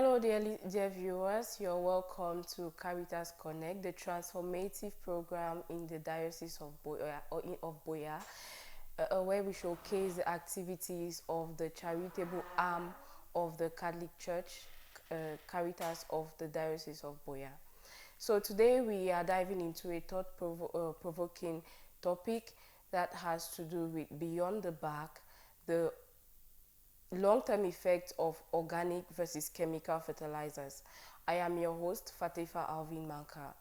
Hello, dear viewers. You're welcome to Caritas Connect, the transformative program in the Diocese of Boya, where we showcase the activities of the charitable arm of the Catholic Church, Caritas of the Diocese of Boya. So today we are diving into a thought-provoking topic that has to do with beyond the back, the long-term effects of organic versus chemical fertilizers. I am your host, Fatifa Alvin Manka.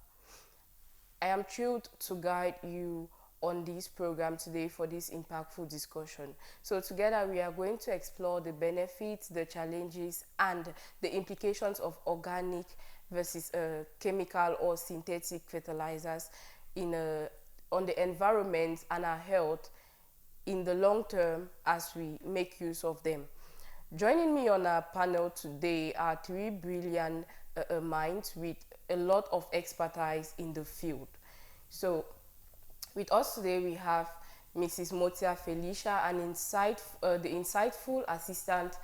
I am thrilled to guide you on this program today for this impactful discussion. So together we are going to explore the benefits, the challenges, and the implications of organic versus chemical or synthetic fertilizers on the environment and our health in the long term as we make use of them. Joining me on our panel today are three brilliant minds with a lot of expertise in the field. So with us today we have Mrs. Motia Felicia, the insightful assistant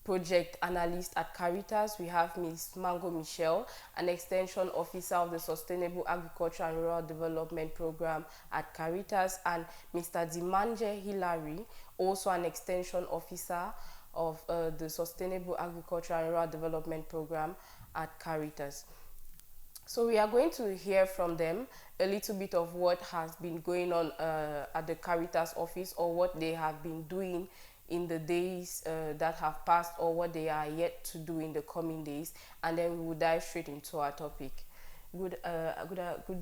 project analyst at Caritas. We have Ms. Mango Michelle, an extension officer of the Sustainable Agriculture and Rural Development Program at Caritas, and Mr. Dimanje Hilary, also an extension officer of the Sustainable Agriculture and Rural Development Program at Caritas. So we are going to hear from them a little bit of what has been going on at the Caritas office, or what they have been doing in the days that have passed, or what they are yet to do in the coming days, and then we will dive straight into our topic. Good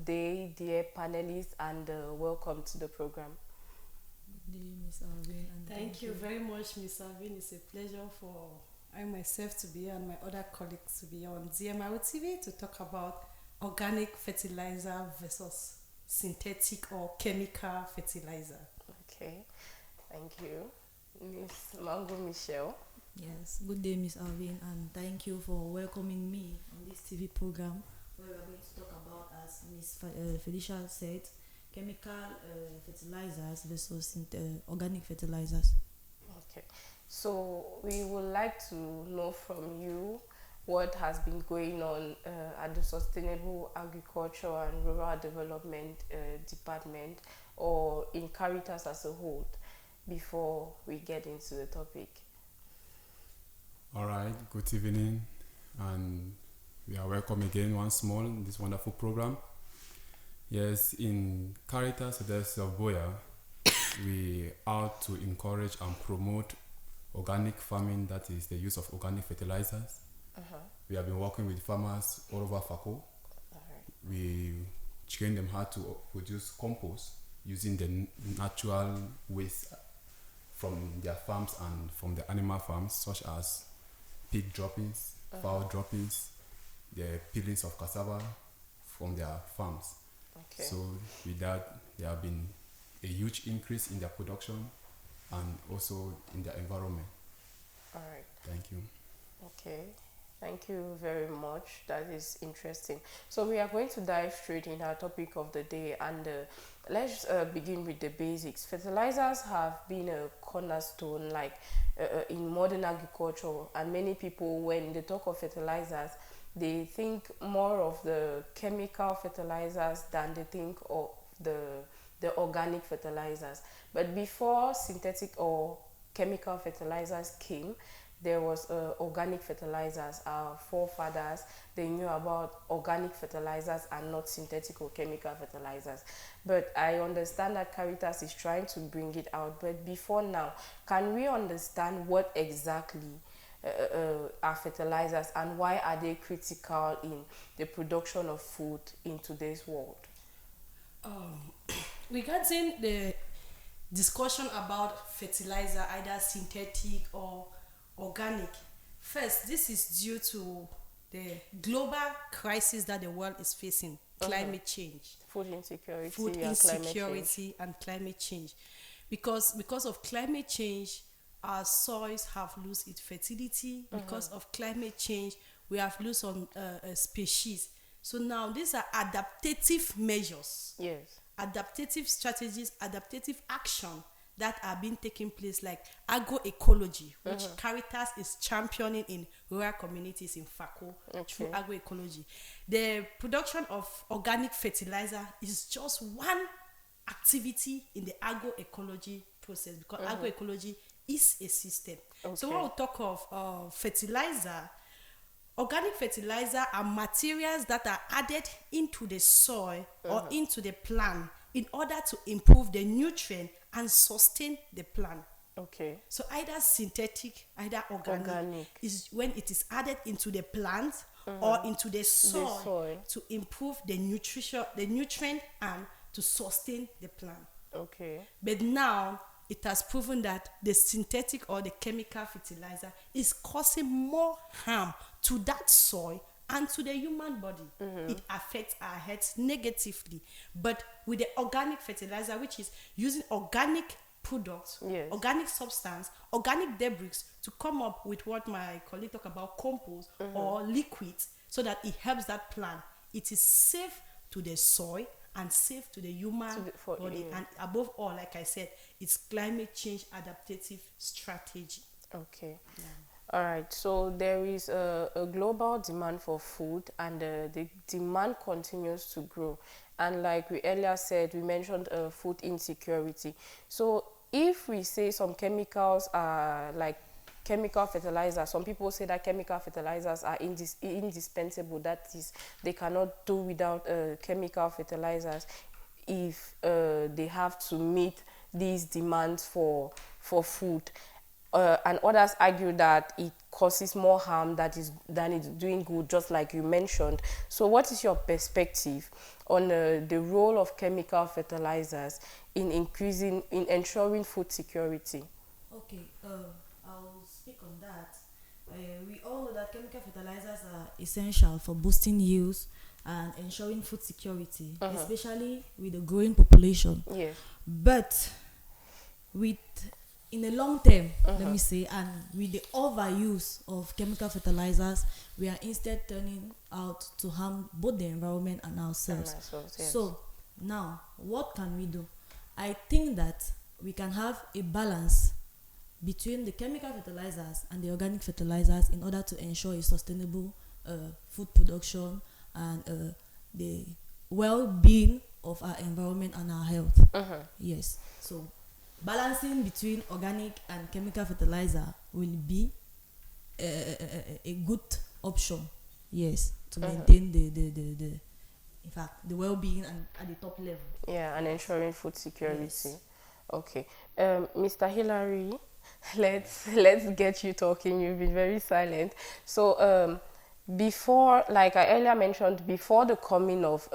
day, dear panelists, and welcome to the program. Good day, Ms. Alvin. And thank you very much, Ms. Alvin. It's a pleasure for I myself to be here and my other colleagues to be here on DMIO TV to talk about organic fertilizer versus synthetic or chemical fertilizer. Okay, thank you. Ms. Mango Michelle. Yes, good day, Ms. Alvin, and thank you for welcoming me on this TV program where we are going to talk about, as Ms. Felicia said, chemical fertilizers versus organic fertilizers. Okay, so we would like to know from you what has been going on at the Sustainable Agriculture and Rural Development Department, or in Caritas as a whole, before we get into the topic. All right, good evening, and we are welcome again once more in this wonderful program. Yes, in Caritas of Boya, we are to encourage and promote organic farming, that is the use of organic fertilizers. We have been working with farmers all over Fako. We train them how to produce compost using the natural waste from their farms and from the animal farms, such as pig droppings, fowl droppings, the peelings of cassava from their farms. Okay. So with that, there have been a huge increase in their production and also in their environment. All right. Thank you. Okay. Thank you very much. That is interesting. So we are going to dive straight in our topic of the day, and let's begin with the basics. Fertilizers have been a cornerstone, in modern agriculture, and many people, when they talk of fertilizers, they think more of the chemical fertilizers than they think of the organic fertilizers. But before synthetic or chemical fertilizers came, there was organic fertilizers. Our forefathers, they knew about organic fertilizers and not synthetic or chemical fertilizers. But I understand that Caritas is trying to bring it out. But before now, can we understand what exactly are fertilizers, and why are they critical in the production of food in today's world? Regarding the discussion about fertilizer, either synthetic or organic, first, this is due to the global crisis that the world is facing, climate change, food insecurity, and climate change. Because of climate change, our soils have lost its fertility. Because of climate change, we have lost some species. So now these are adaptive measures, yes, adaptive strategies, adaptive action that are being taking place, like agroecology, which Caritas is championing in rural communities in Fako through agroecology. The production of organic fertilizer is just one activity in the agroecology process, because agroecology is a system. So when we talk of fertilizer, organic fertilizer are materials that are added into the soil or into the plant in order to improve the nutrient and sustain the plant. Okay. So either synthetic, either organic is when it is added into the plant or into the soil to improve the nutrient and to sustain the plant. Okay. But now it has proven that the synthetic or the chemical fertilizer is causing more harm to that soil and to the human body. It affects our health negatively. But with the organic fertilizer, which is using organic products, organic substance, organic debris to come up with what my colleague talk about, compost or liquids, so that it helps that plant. It is safe to the soil and safe to the human body. And above all, like I said, it's climate change adaptive strategy. Okay. All right. So there is a global demand for food, and the demand continues to grow. And like we earlier said, we mentioned food insecurity. So if we say some chemicals are like chemical fertilizers, some people say that chemical fertilizers are indispensable. That is, they cannot do without chemical fertilizers if they have to meet these demands for food. And others argue that it causes more harm than it's doing good, just like you mentioned. So what is your perspective on the role of chemical fertilizers in ensuring food security? Okay, I'll speak on that. We all know that chemical fertilizers are essential for boosting yields and ensuring food security, especially with the growing population. Yes. But in the long term, let me say, and with the overuse of chemical fertilizers, we are instead turning out to harm both the environment and ourselves. So now, what can we do? I think that we can have a balance between the chemical fertilizers and the organic fertilizers in order to ensure a sustainable food production and the well-being of our environment and our health. Yes. So balancing between organic and chemical fertilizer will be a good option. Yes, to maintain the in fact the well-being and at the top level. Yeah, and ensuring food security. Yes. Okay. Mr. Hillary, let's get you talking. You've been very silent. So before, like I earlier mentioned, before the coming of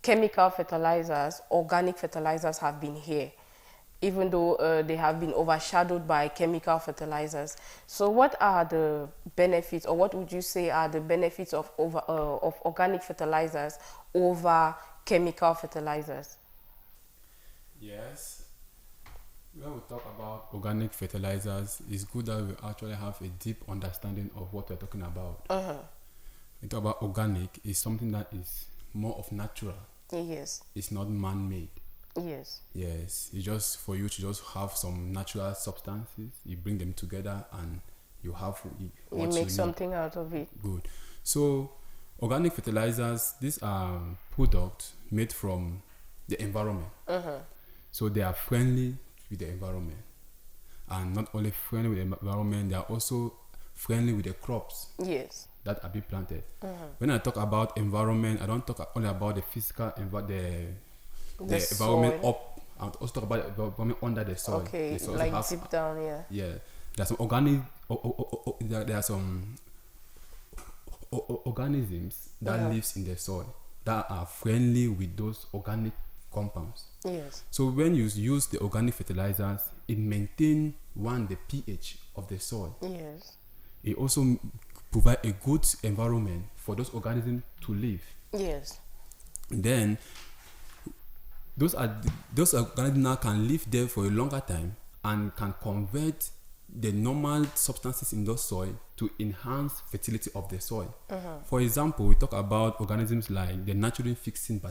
chemical fertilizers, organic fertilizers have been here, even though they have been overshadowed by chemical fertilizers. So what are the benefits, or what would you say are the benefits of organic fertilizers over chemical fertilizers? Yes. When we talk about organic fertilizers, it's good that we actually have a deep understanding of what we're talking about. We talk about organic, is something that is more of natural. Yes. It's not man-made. Yes. Yes. It's just for you to just have some natural substances. You bring them together and you have what you make something out of it. Good. So organic fertilizers, these are products made from the environment. So they are friendly with the environment. And not only friendly with the environment, they are also friendly with the crops. Yes. That are being planted. When I talk about environment, I don't talk only about the physical the environment up. I also talk about the environment under the soil. Okay, like deep down, yeah. Yeah, there's some organic. There are some organisms that lives in the soil that are friendly with those organic compounds. Yes. So when you use the organic fertilizers, it maintains the pH of the soil. Yes. It also provide a good environment for those organisms to live. Yes. Then those organisms now can live there for a longer time and can convert the normal substances in the soil to enhance fertility of the soil. For example, we talk about organisms like the nitrogen fixing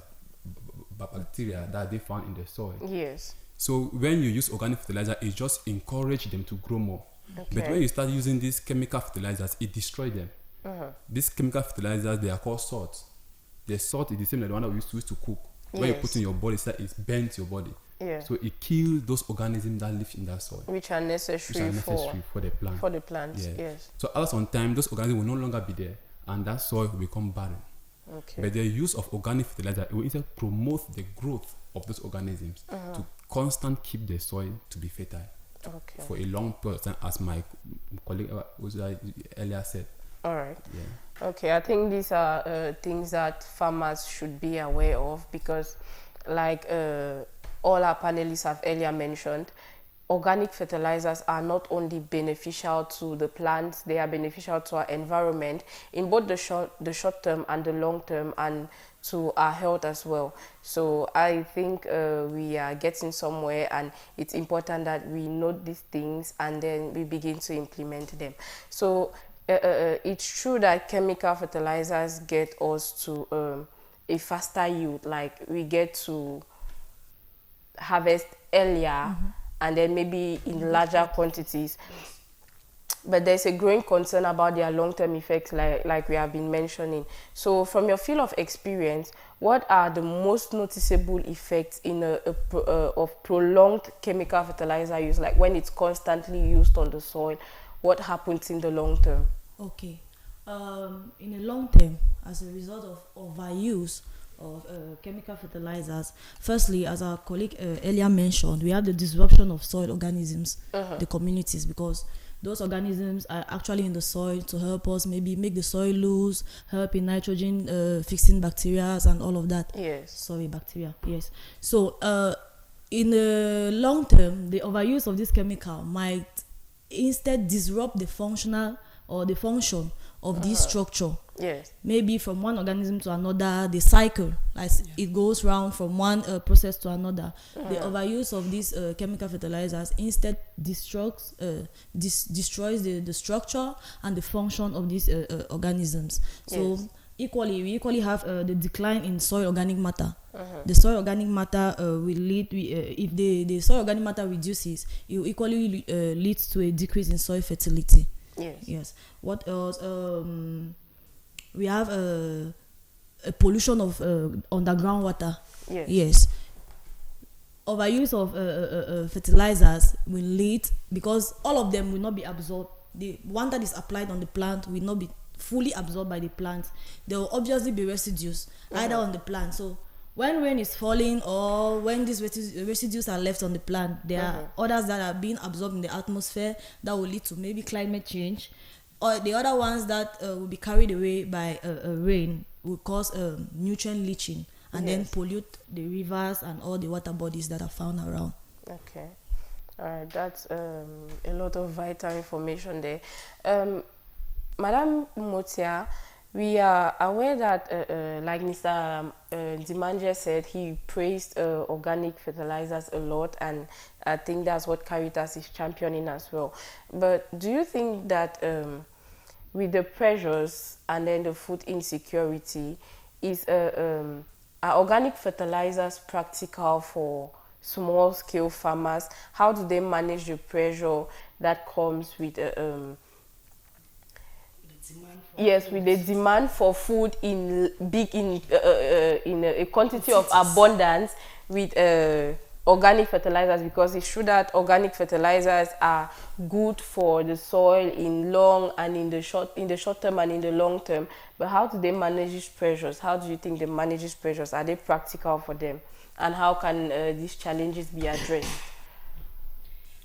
bacteria that they found in the soil. Yes. So when you use organic fertilizer, it just encourage them to grow more. But when you start using these chemical fertilizers, it destroys them. These chemical fertilizers, they are called salt. The salt is the same like the one that we used to cook. When you put in your body, it burns your body. So it kills those organisms that live in that soil, which are necessary for the plant. For the plants, yes. So after some time, those organisms will no longer be there, and that soil will become barren. But the use of organic fertilizer, it will instead promote the growth of those organisms to constant keep the soil to be fertile for a long period of time, as my colleague earlier said. All right. Okay, I think these are things that farmers should be aware of, because like all our panelists have earlier mentioned, organic fertilizers are not only beneficial to the plants, they are beneficial to our environment in both the short term and the long term, and to our health as well. So I think we are getting somewhere, and it's important that we note these things and then we begin to implement them. So it's true that chemical fertilizers get us to a faster yield, like we get to harvest earlier and then maybe in larger quantities. But there's a growing concern about their long-term effects, like we have been mentioning. So from your field of experience, what are the most noticeable effects in of prolonged chemical fertilizer use, like when it's constantly used on the soil? What happens in the long term? Okay. In the long term, as a result of overuse of chemical fertilizers, firstly, as our colleague earlier mentioned, we have the disruption of soil organisms, the communities, because those organisms are actually in the soil to help us maybe make the soil loose, help in nitrogen fixing bacteria and all of that. Bacteria. So in the long term, the overuse of this chemical might instead disrupt the function of this structure. Maybe from one organism to another, the cycle, like it goes round from one process to another. The overuse of these chemical fertilizers instead destroys the structure and the function of these organisms. So we equally have the decline in soil organic matter. The soil organic matter will lead, if the soil organic matter reduces, it will equally lead to a decrease in soil fertility. What else? We have a pollution of underground water. Overuse of fertilizers will lead, because all of them will not be absorbed. The one that is applied on the plant will not be fully absorbed by the plant. There will obviously be residues either on the plant. So when rain is falling or when these residues are left on the plant, there are others that are being absorbed in the atmosphere that will lead to maybe climate change, or the other ones that will be carried away by rain will cause nutrient leaching and then pollute the rivers and all the water bodies that are found around. Okay. All right, that's a lot of vital information there. Madam Motia, we are aware that, like Mr. Dimanje said, he praised organic fertilizers a lot, and I think that's what Caritas is championing as well. But do you think that with the pressures and then the food insecurity, are organic fertilizers practical for small-scale farmers? How do they manage the pressure that comes with with the demand for food in a quantity of abundance with organic fertilizers? Because it's true that organic fertilizers are good for the soil in the short term and in the long term. But how do they manage these pressures? How do you think they manage these pressures? Are they practical for them? And how can these challenges be addressed?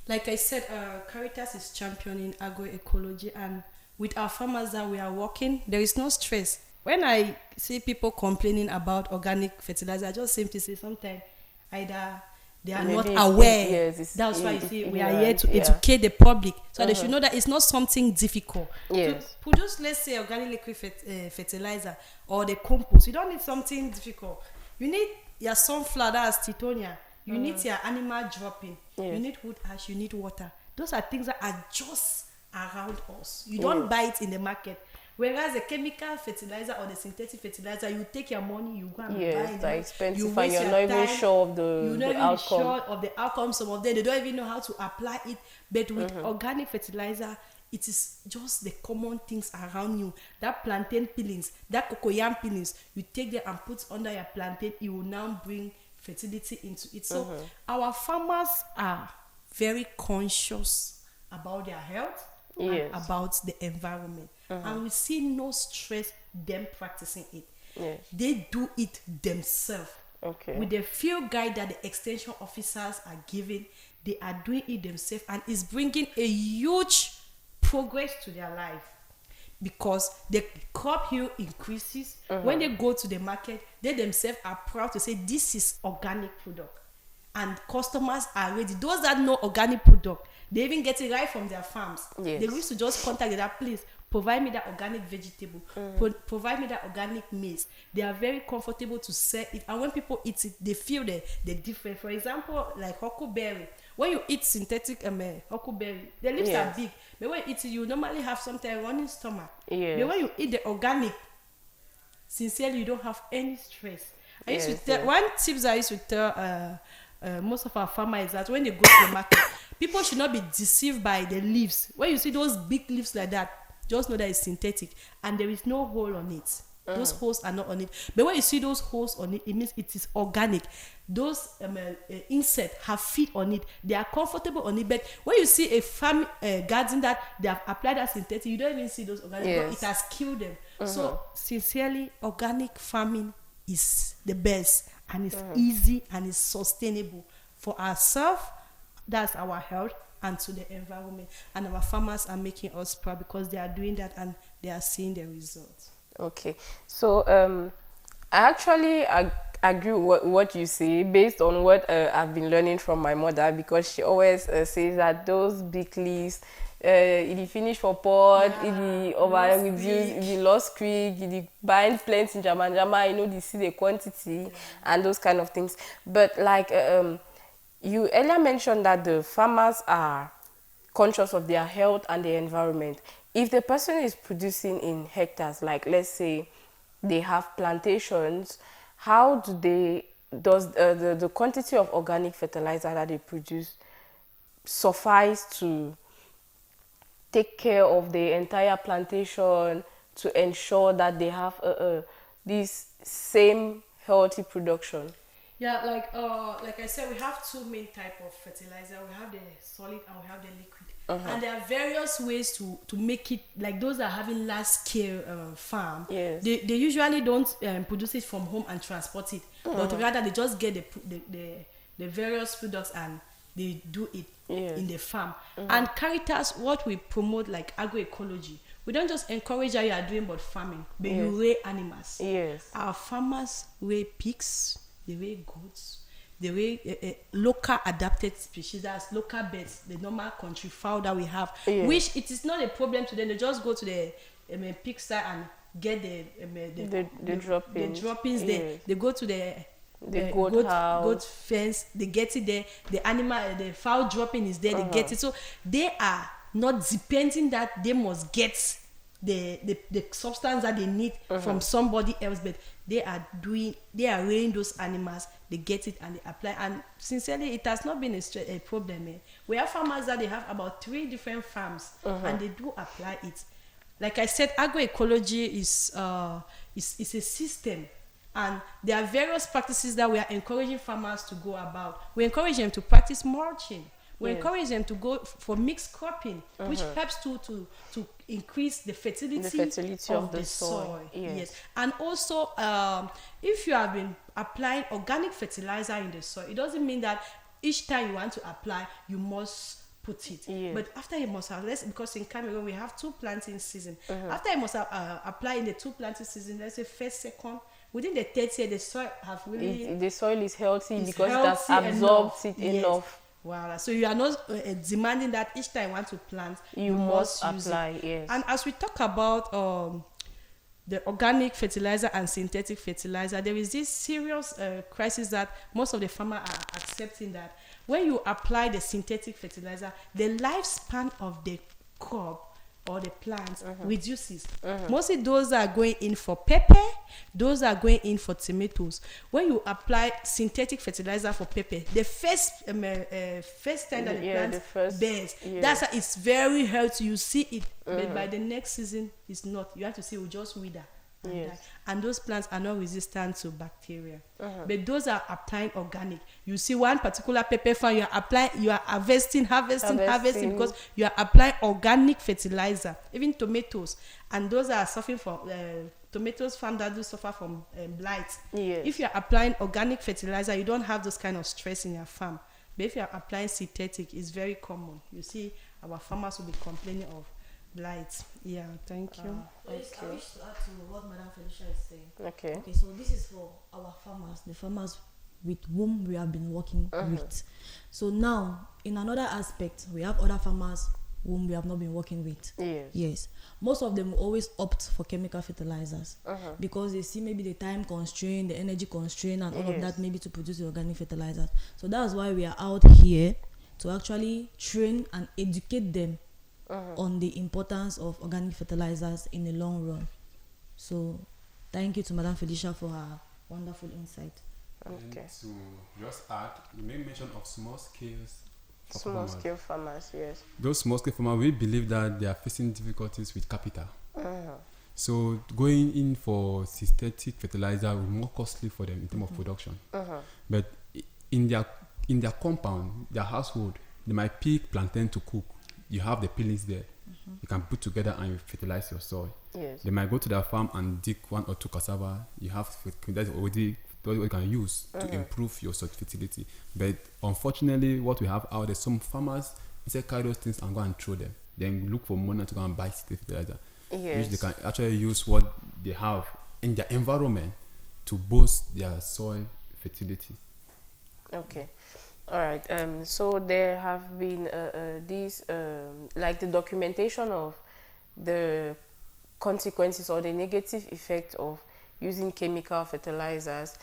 Like I said, Caritas is championing agroecology, and with our farmers that we are working, there is no stress. When I see people complaining about organic fertilizer, I just simply say sometimes either they are not aware. That's why I say we are here to educate the public, so they should know that it's not something difficult. To produce, let's say, organic liquid fertilizer or the compost, you don't need something difficult. You need your sunflower, that's titonia. You need your animal dropping. You need wood ash. You need water. Those are things that are just around us. You don't buy it in the market. Whereas the chemical fertilizer or the synthetic fertilizer, you take your money, you go and buy Yes, them. they're expensive, You and waste you're your not even time. sure of You're not the even outcome. sure of the outcome. Some of them, they don't even know how to apply it. But with organic fertilizer, it is just the common things around you. That plantain peelings, that cocoyam peelings, you take them and put under your plantain, it will now bring fertility into it. So our farmers are very conscious about their health Yes. and about the environment. And we see no stress them practicing it. Yes. They do it themselves. Okay. With the field guide that the extension officers are giving, they are doing it themselves, and it's bringing a huge progress to their life, because the crop yield increases. When they go to the market, they themselves are proud to say this is organic product, and customers are ready. Those that know organic product, they even get it right from their farms. Yes. They used to just contact that, please provide me that organic vegetable, provide me that organic maize. They are very comfortable to sell it, and when people eat it, they feel the difference. For example, like huckleberry, when you eat synthetic huckleberry, the leaves are Yes. big, but when you eat it, you normally have sometimes running stomach. Yes. But when you eat the organic, sincerely, you don't have any stress. I used to Yes, tell yes. one tips I used to tell most of our farmers is that when they go to the market, people should not be deceived by the leaves. When you see those big leaves like that, just know that it's synthetic and there is no hole on it. Those holes are not on it. But when you see those holes on it, it means it is organic. Those insects have feet on it. They are comfortable on it. But when you see a farm garden that they have applied as synthetic, you don't even see those organic. Yes. Because it has killed them. So sincerely, organic farming is the best, and it's easy and it's sustainable for ourselves. That's our health, and to the environment. And our farmers are making us proud because they are doing that and they are seeing the results. Okay, so I actually agree with what you say, based on what I've been learning from my mother, because she always says that those big leaves, if you finish for pot, if you over reduce, if you lost quick, if you bind plants in jama, you know, they see the quantity and those kind of things. But like you earlier mentioned that the farmers are conscious of their health and the environment. If the person is producing in hectares, like let's say they have plantations, how do they, does the quantity of organic fertilizer that they produce suffice to take care of the entire plantation, to ensure that they have this same healthy production? Yeah, like I said, we have two main type of fertilizer. We have the solid and we have the liquid. And there are various ways to make it, like those that are having large scale farm. Yes. They usually don't produce it from home and transport it, but rather they just get the various products and they do it in the farm. And Caritas, what we promote, like agroecology, we don't just encourage how you are doing but farming, but you rear animals. Yes. Our farmers rear pigs, they rear goats, they rear local adapted species, that's local birds, the normal country fowl that we have, which it is not a problem to them. They just go to the pigsty and get the droppings there. They go to the goat fence, they get it there. The animal, the fowl dropping is there, they get it. So they are not depending that they must get the substance that they need from somebody else, but they are rearing those animals, they get it and they apply. And sincerely, it has not been a problem. We have farmers that they have about 3 different farms and they do apply it. Like I said, agroecology is a system, and there are various practices that we are encouraging farmers to go about. We encourage them to practice mulching. We encourage them to go for mixed cropping, which helps to increase the fertility of the soil. Yes. And also, if you have been applying organic fertilizer in the soil, it doesn't mean that each time you want to apply, you must put it. But after you must have, because in Cameroon we have 2 planting seasons. After you must have apply in the 2 planting seasons, let's say first, second, within the 3rd year, the soil have really... The soil is healthy because it has absorbed it enough. Wow. So you are not demanding that each time you want to plant, you must apply. Yes. And as we talk about the organic fertilizer and synthetic fertilizer, there is this serious crisis that most of the farmers are accepting, that when you apply the synthetic fertilizer, the lifespan of the crop or the plants reduces. Mostly those are going in for pepper, those are going in for tomatoes. When you apply synthetic fertilizer for pepper, the first time that the plant bears, that's why it's very healthy. You see it, but by the next season, it's not. You have to see it will just wither. And those plants are not resistant to bacteria, but those are applying organic. You see one particular pepper farm, you are applying, you are harvesting because you are applying organic fertilizer. Even tomatoes, and those are suffering from tomatoes farm that do suffer from blight. If you are applying organic fertilizer, you don't have those kind of stress in your farm. But if you are applying synthetic, it's very common. You see our farmers will be complaining of blight. Thank you. I wish to add to what Madam Felicia is saying. Okay, So this is for our farmers, the farmers with whom we have been working with. So now, in another aspect, we have other farmers whom we have not been working with. Yes. Most of them will always opt for chemical fertilizers because they see maybe the time constraint, the energy constraint, and all of that, maybe to produce the organic fertilizers. So that's why we are out here to actually train and educate them on the importance of organic fertilizers in the long run. So thank you to Madam Felicia for her wonderful insight. Okay. To just add, you made mention of small scale farmers, yes. Those small scale farmers, we believe that they are facing difficulties with capital. So going in for synthetic fertilizer will be more costly for them in terms of production. But in their compound, their household, they might pick plantain to cook. You have the peelings there. You can put together and you fertilize your soil. They might go to their farm and dig 1 or 2 cassava. You have that's already what you can use to improve your soil fertility. But unfortunately, what we have out there, some farmers instead carry those things and go and throw them. Then look for money to go and buy fertilizer. Which they can actually use what they have in their environment to boost their soil fertility. Okay. All right. So there have been these like the documentation of the consequences or the negative effect of using chemical fertilizers,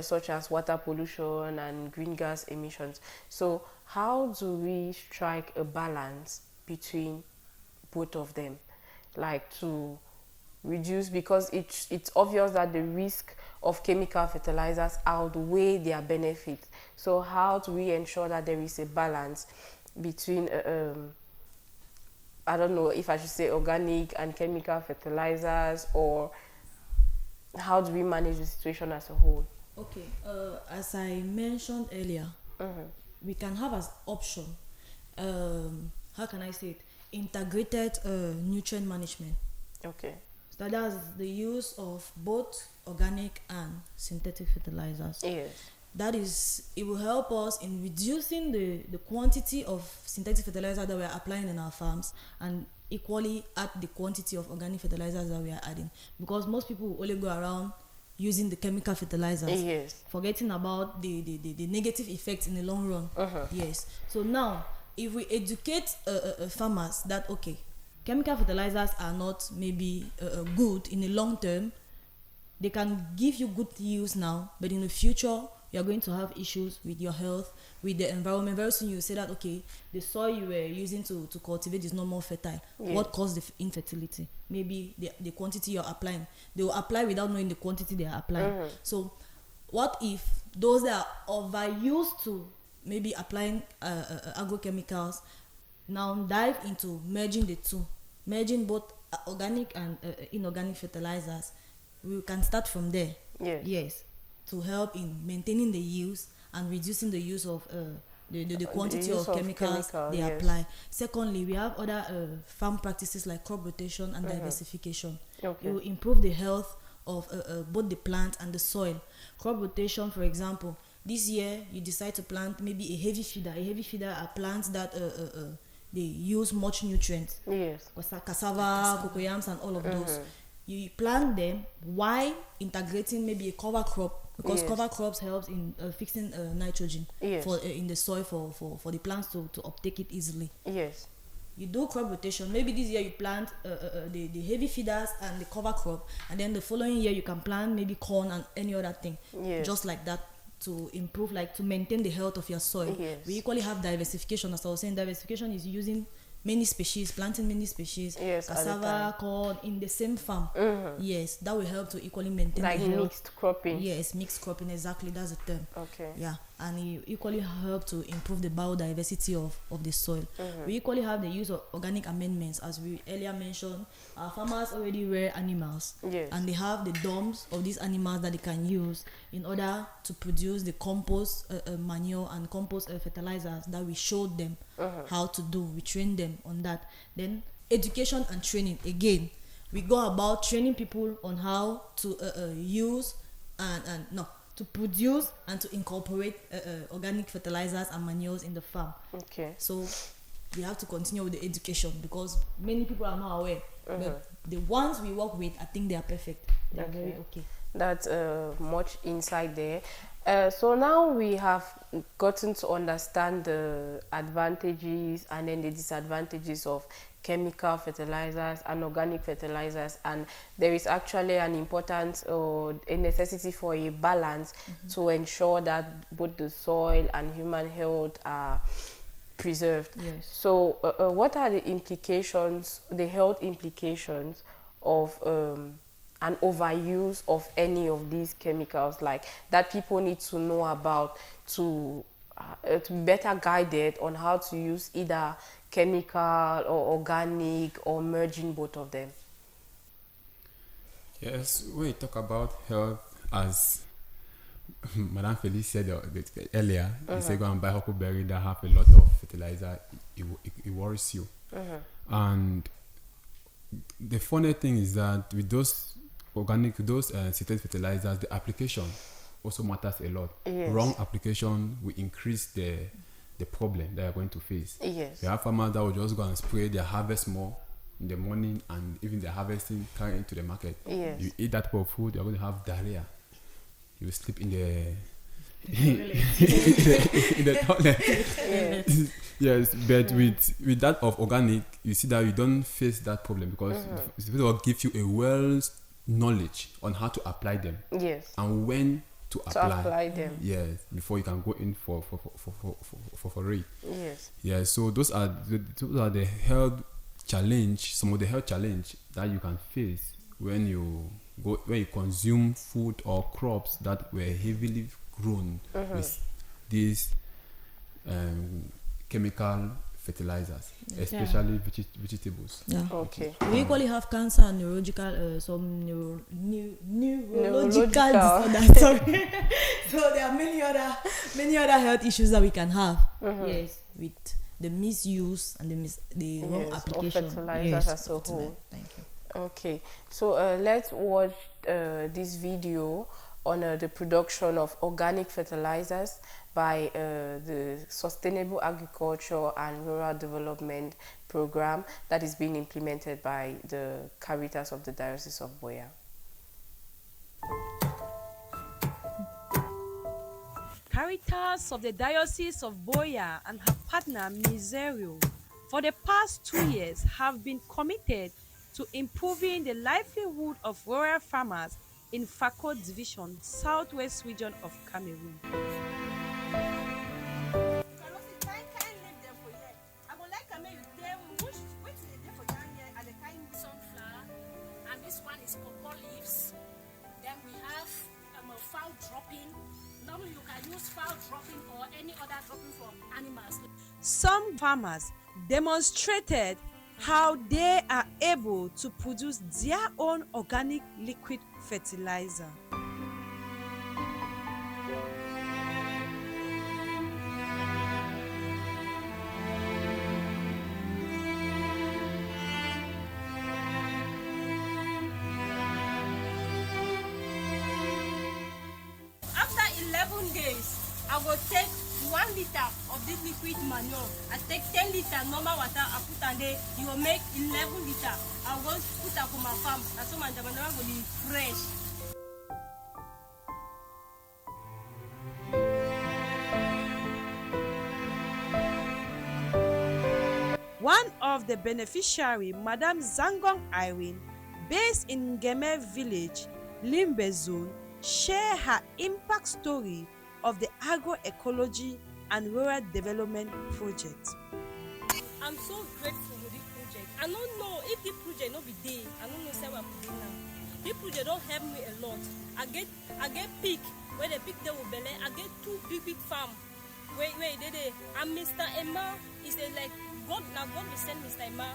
such as water pollution and green gas emissions. So how do we strike a balance between both of them, like to reduce, because it's obvious that the risk of chemical fertilizers outweigh their benefits. So how do we ensure that there is a balance between I don't know if I should say organic and chemical fertilizers, or how do we manage the situation as a whole? Okay, as I mentioned earlier, we can have as option, how can I say it, integrated nutrient management. Okay. So that's the use of both organic and synthetic fertilizers. That is, it will help us in reducing the quantity of synthetic fertilizer that we are applying in our farms, and equally at the quantity of organic fertilizers that we are adding, because most people will only go around using the chemical fertilizers, forgetting about the negative effects in the long run. So now, if we educate farmers that okay, chemical fertilizers are not maybe good in the long term, they can give you good yields now, but in the future you are going to have issues with your health, with the environment. Very soon you say that okay, the soil you were using to cultivate is no more fertile. What caused the infertility? Maybe the quantity you're applying. They will apply without knowing the quantity they are applying. So what if those that are overused to maybe applying agrochemicals now dive into merging the two, merging both organic and inorganic fertilizers? We can start from there. To help in maintaining the yields and reducing the use of the quantity of chemicals they apply. Secondly, we have other farm practices like crop rotation and diversification. It will improve the health of both the plant and the soil. Crop rotation, for example, this year you decide to plant maybe a heavy feeder. A heavy feeder are plants that they use much nutrients. Cassava, cocoyams, and all of those. You plant them while integrating maybe a cover crop, because cover crops helps in fixing nitrogen for in the soil for the plants to uptake it easily. You do crop rotation. Maybe this year you plant the heavy feeders and the cover crop, and then the following year you can plant maybe corn and any other thing, just like that, to improve, like to maintain the health of your soil. We equally have diversification. As I was saying, diversification is using many species, planting many species, Yes, at the cassava, time. corn in the same farm. Yes, that will help to equally maintain Like the health. mixed cropping. Yes, mixed cropping, exactly, that's the term. Okay. Yeah, and it equally help to improve the biodiversity of the soil. We equally have the use of organic amendments, as we earlier mentioned. Our farmers already rear animals, Yes. and they have the dumps of these animals that they can use in order to produce the compost manure and compost fertilizers that we showed them how to do. We train them on that. Then education and training, again, we go about training people on how to use and no, to produce and to incorporate organic fertilizers and manures in the farm. Okay. So we have to continue with the education, because many people are not aware. But the ones we work with, I think they are perfect. They are very okay. That's much insight there. So now we have gotten to understand the advantages and then the disadvantages of chemical fertilizers and organic fertilizers, and there is actually an important or a necessity for a balance to ensure that both the soil and human health are preserved. Yes. So what are the implications, the health implications of an overuse of any of these chemicals, like that people need to know about to be better guided on how to use either chemical or organic, or merging both of them? Yes, when you talk about health, as Madame Felice said earlier, you say go and buy huckleberry that have a lot of fertilizer, it worries you. And the funny thing is that with those organic, those synthetic fertilizers, the application also matters a lot. Yes. Wrong application will increase the problem that you're going to face. Yes. You have farmers that will just go and spray their harvest more in the morning, and even the harvesting carry into the market. Yes. You eat that type of food, you're going to have diarrhea. You will sleep in the in the toilet. Yes. Yes, but with that of organic, you see that you don't face that problem, because it will give you a well knowledge on how to apply them Yes. and when to apply. Them. Yes, before you can go in for it. Yes. Yeah, so those are the health challenge, some of the health challenge that you can face when you consume food or crops that were heavily grown with these chemical fertilizers, especially vegetables. Yeah. Okay. We equally have cancer and neurological, some neurological disorders. Sorry. So there are many other health issues that we can have. Yes, with the misuse and the wrong Yes, of application. fertilizers as a whole. fertilizer. Thank you. Okay, so let's watch this video on the production of organic fertilizers by the Sustainable Agriculture and Rural Development Program that is being implemented by the Caritas of the Diocese of Boya. Caritas of the Diocese of Boya and her partner Miserio for the past 2 years have been committed to improving the livelihood of rural farmers in Fako Division, southwest region of Cameroon. Sunflower, and this one is pawpaw leaves. Then we have fowl dropping. Normally you can use fowl dropping or any other dropping from animals. Some farmers demonstrated how they are able to produce their own organic liquid fertilizer. After 11 days, I will take 1 liter of this liquid manure. I take 10 liter normal water, I put on there. You will make 11 liter. I will put it on my farm. And so my banana will be fresh. One of the beneficiaries, Madame Zangong Irene, based in Ngeme village, Limbe zone, share her impact story of the agroecology and rural development project. I'm so grateful with this project. I don't know if this project not be there. I don't know say what I'm doing now. This project don't help me a lot. I get pig where the pig they will belly. I get two big farm. Wait, they. And Mr. Emma is like God. Now God will send Mr. Emma.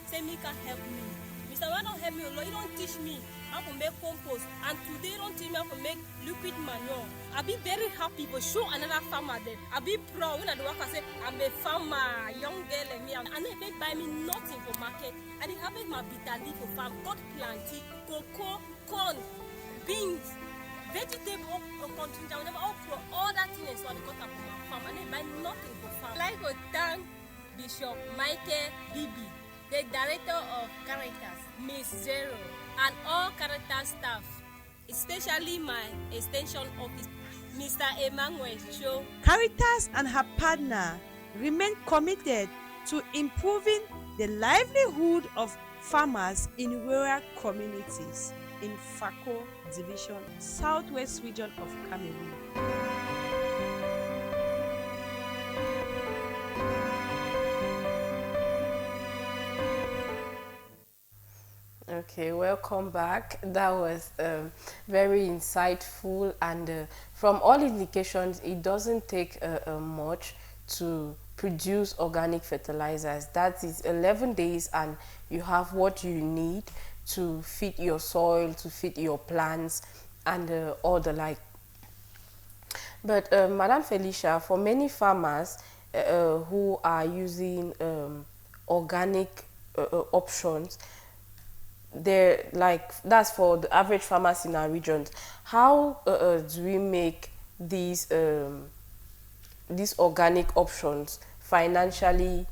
Say me can help me. Mr. Emma don't help me a lot. He don't teach me how to make compost. And today he don't teach me how to make liquid manure. I'll be very happy for show another farmer there. I'll be proud when I do work. I say I'm a farmer, young girl like me. And they buy me nothing for market. And they have my bitter leaf for farm. God planted cocoa, corn, beans, vegetable, continue. Whenever all that things so I got up from my farm. And they buy nothing for farm. I like to thank Bishop Michael Bibi, the director of Caritas, Miss Zero, and all Caritas staff, especially my extension office, Mr. Emmanuel Cho. Caritas and her partner remain committed to improving the livelihood of farmers in rural communities in Fako Division, Southwest region of Cameroon. Okay, welcome back. That was very insightful, and from all indications, it doesn't take much to produce organic fertilizers. That is 11 days, and you have what you need to feed your soil, to feed your plants, and all the like. But Madam Felicia, for many farmers who are using organic options, they're like, that's for the average farmers in our regions. How do we make these organic options financially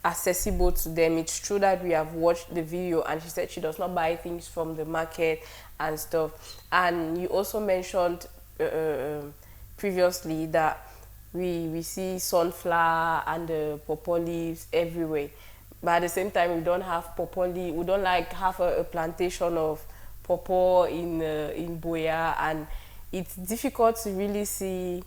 accessible to them? It's true that we have watched the video and she said she does not buy things from the market and stuff. And you also mentioned previously that we see sunflower and pawpaw leaves everywhere. But at the same time, we don't have pawpaw leaf. We don't like have a plantation of pawpaw in Boya, and it's difficult to really see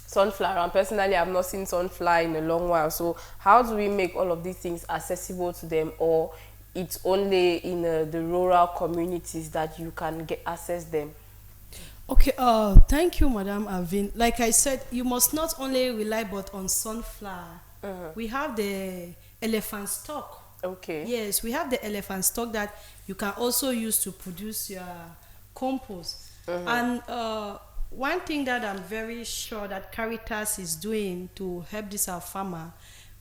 sunflower. And personally, I've not seen sunflower in a long while. So how do we make all of these things accessible to them, or it's only in the rural communities that you can access them? Okay, thank you, Madam Avin. Like I said, you must not only rely but on sunflower. We have the elephant stock. Okay. Yes, we have the elephant stock that you can also use to produce your compost. And one thing that I'm very sure that Caritas is doing to help this our farmer,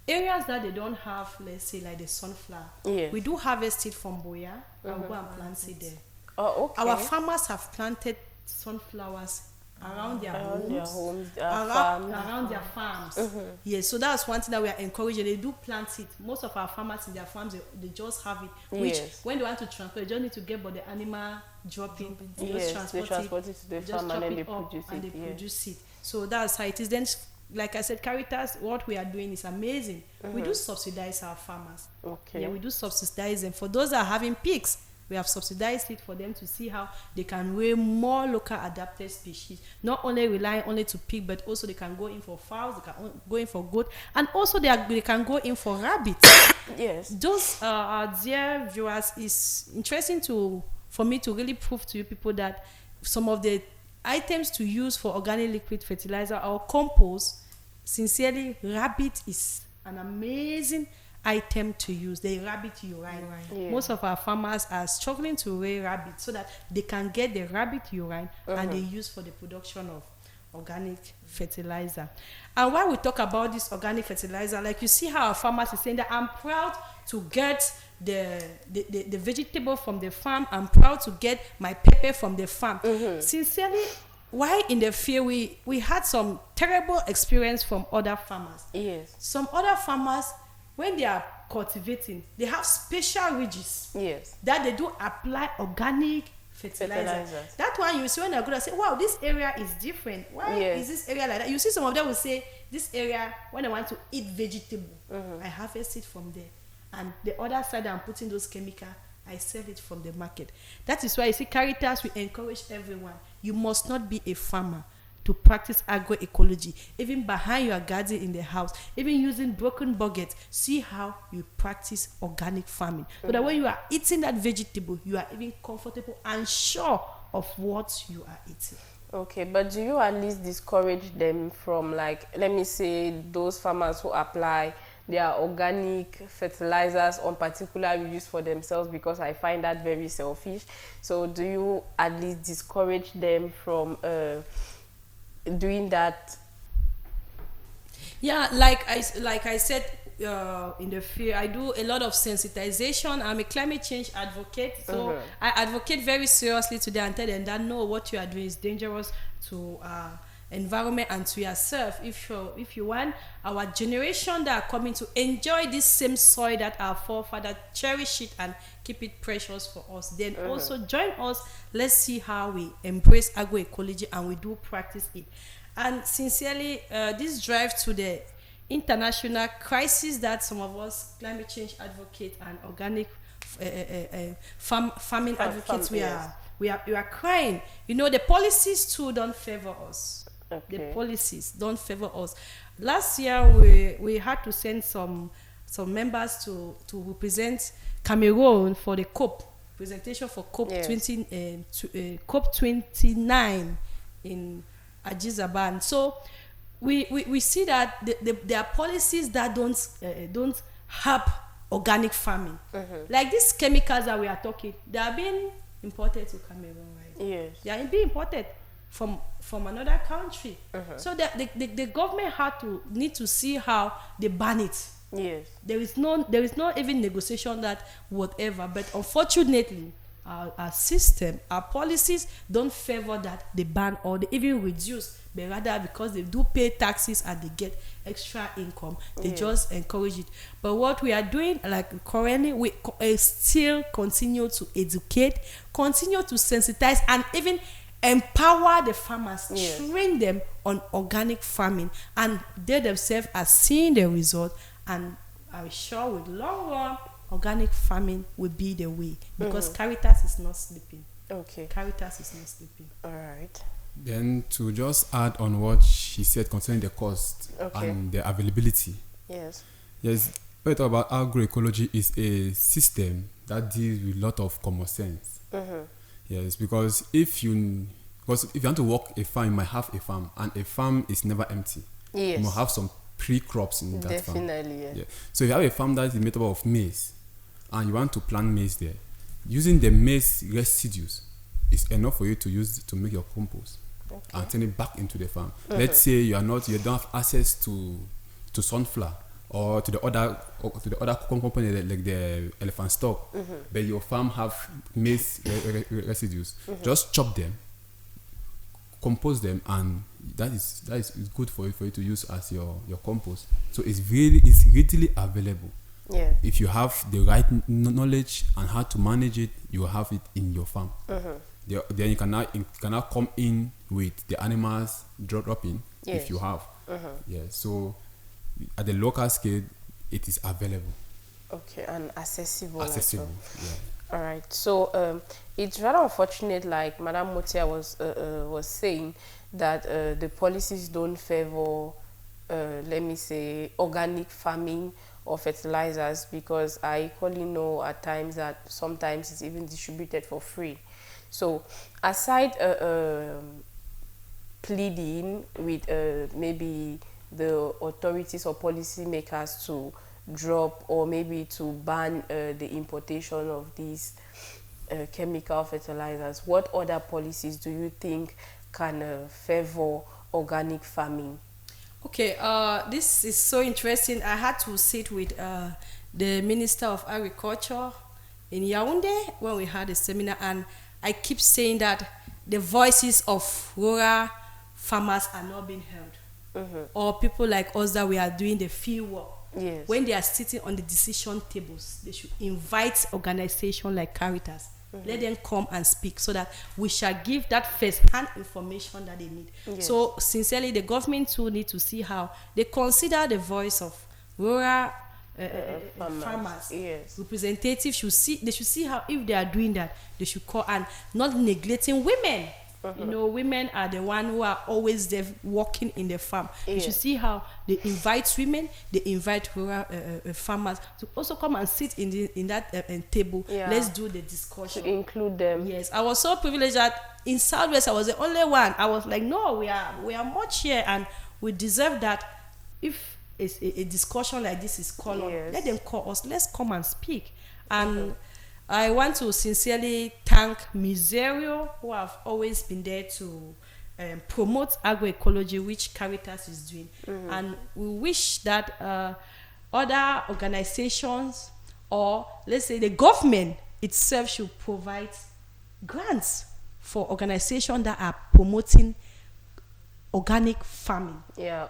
areas that they don't have, let's say like the sunflower, yes, we do harvest it from Boya and go and plant it there. Oh, okay. Our farmers have planted sunflowers around their homes, around their farms. Yes, so that's one thing that we are encouraging. They do plant it. Most of our farmers in their farms, they just have it. Which, yes, when they want to transport, they just need to get but the animal dropping. They yes, just they transport it to the farm and then they produce it. So that's how it is. Then, like I said, Caritas, what we are doing is amazing. We do subsidize our farmers. Okay. Yeah, we do subsidize them. For those that are having pigs, we have subsidized it for them to see how they can raise more local adapted species. Not only relying only to pig, but also they can go in for fowls, they can go in for goat, and also they can go in for rabbits. Yes. Those our dear viewers, is interesting for me to really prove to you people that some of the items to use for organic liquid fertilizer or compost, sincerely, rabbit is an amazing item to use. The rabbit urine. Yeah. Most of our farmers are struggling to raise rabbit so that they can get the rabbit urine and they use for the production of organic fertilizer. And while we talk about this organic fertilizer, like you see how our farmers is saying that I'm proud to get the vegetable from the farm, I'm proud to get my pepper from the farm. Sincerely, while in the field we had some terrible experience from other farmers. Yes. Some other farmers, when they are cultivating, they have special ridges, yes, that they do apply organic fertilizers. That one you see when they're going to say, wow, this area is different. Why yes, is this area like that? You see some of them will say, this area, when I want to eat vegetable, I harvest it from there. And the other side, I'm putting those chemicals, I sell it from the market. That is why you see Caritas, we encourage everyone. You must not be a farmer. to practice agroecology, even behind your garden in the house, even using broken buckets. See how you practice organic farming, so that when you are eating that vegetable, you are even comfortable and sure of what you are eating. Okay, but do you at least discourage them from, like, let me say, those farmers who apply their organic fertilizers on particular use for themselves? Because I find that very selfish. So do you at least discourage them from doing that? Yeah, like I said in the field, I do a lot of sensitization. I'm a climate change advocate, so I advocate very seriously to them and tell them that no, what you are doing is dangerous to environment and to yourself. If you want our generation that are coming to enjoy this same soil that our forefathers cherish it and keep it precious for us, then also join us. Let's see how we embrace agroecology and we do practice it. And sincerely, this drive to the international crisis that some of us climate change advocates and organic farming advocates, we are crying. You know, the policies too don't favor us. Okay. The policies don't favor us. Last year we had to send some members to represent Cameroon for the COP presentation for COP 29 in Addis Ababa. So we see that there are policies that don't help organic farming. Like these chemicals that we are talking, they are being imported to Cameroon, right? Yes. They are being imported from another country. So the government need to see how they ban it. Yes. There is no even negotiation that whatever, but unfortunately our system, our policies don't favor that they ban or they even reduce, but rather because they do pay taxes and they get extra income, they just encourage it. But what we are doing, like currently, we still continue to educate, continue to sensitize, and even empower the farmers, train them on organic farming, and they themselves are seeing the result. And I'm sure with long run, organic farming will be the way, because Caritas is not sleeping. Okay. Caritas is not sleeping. All right. Then to just add on what she said concerning the cost and the availability. Yes. Yes, what we talk about agroecology is a system that deals with a lot of common sense. Yes, because if you want to work a farm, you might have a farm, and a farm is never empty. Yes. You must have some pre-crops in that farm. Definitely, yeah. So if you have a farm that is made up of maize, and you want to plant maize there, using the maize residues is enough for you to use to make your compost and turn it back into the farm. Let's say you don't have access to sunflower or to the other company like the elephant stock, but your farm have maize residues. Just chop them, compost them, and that is good for you to use as your compost. So it's readily available. Yeah. If you have the right knowledge and how to manage it, you will have it in your farm. Then you can now come in with the animals dropping if you have. Yeah. So at the local scale, it is available. Okay, and accessible. Accessible. Yeah. All right. So it's rather unfortunate, like Madam Motia was saying, that the policies don't favor, let me say, organic farming or fertilizers, because I equally know at times that sometimes it's even distributed for free. So aside pleading with maybe the authorities or policymakers to drop or maybe to ban the importation of these chemical fertilizers, what other policies do you think can favor organic farming? Okay, this is so interesting. I had to sit with the Minister of Agriculture in Yaoundé when we had a seminar, and I keep saying that the voices of rural farmers are not being heard, or people like us that we are doing the field work. Yes. When they are sitting on the decision tables, they should invite organizations like Caritas. Let them come and speak, so that we shall give that first-hand information that they need. Yes. So sincerely, the government too need to see how they consider the voice of rural farmers. Yes. Representatives should see how, if they are doing that, they should call, and not neglecting women. You know, women are the one who are always there working in the farm. You should see how they invite women, they invite rural farmers to also come and sit in that table. Let's do the discussion. To include them. Yes, I was so privileged that in Southwest I was the only one. I was like, no, we are much here, and we deserve that. If a discussion like this is called on, let them call us. Let's come and speak. And I want to sincerely thank Miserio, who have always been there to promote agroecology, which Caritas is doing. And we wish that other organizations, or let's say the government itself, should provide grants for organizations that are promoting organic farming.